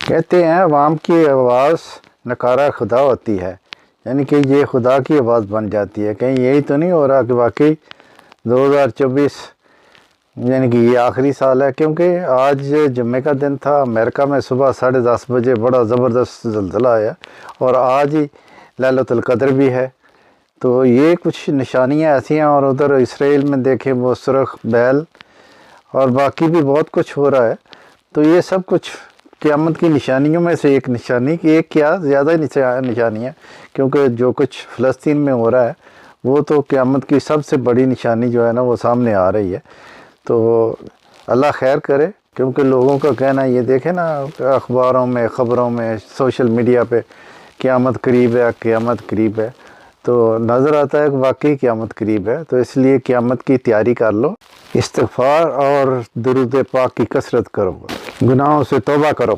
کہتے ہیں عوام کی آواز نکارہ خدا ہوتی ہے، یعنی کہ یہ خدا کی آواز بن جاتی ہے۔ کہیں یہی تو نہیں ہو رہا کہ واقعی 2024 یعنی کہ یہ آخری سال ہے؟ کیونکہ آج جمعے کا دن تھا، امریکہ میں صبح 10:30 بجے بڑا زبردست زلزلہ آیا، اور آج ہی لیلۃ القدر بھی ہے۔ تو یہ کچھ نشانیاں ایسی ہیں، اور ادھر اسرائیل میں دیکھیں وہ سرخ بیل اور باقی بھی بہت کچھ ہو رہا ہے۔ تو یہ سب کچھ قیامت کی نشانیوں میں سے ایک نشانی، کہ ایک کیا زیادہ نشانیاں، کیونکہ جو کچھ فلسطین میں ہو رہا ہے وہ تو قیامت کی سب سے بڑی نشانی جو ہے نا وہ سامنے آ رہی ہے۔ تو اللہ خیر کرے، کیونکہ لوگوں کا کہنا یہ دیکھیں نا اخباروں میں، خبروں میں، سوشل میڈیا پہ قیامت قریب ہے، قیامت قریب ہے، تو نظر آتا ہے کہ واقعی قیامت قریب ہے۔ تو اس لیے قیامت کی تیاری کر لو، استغفار اور درود پاک کی کثرت کرو، گناہوں سے توبہ کرو۔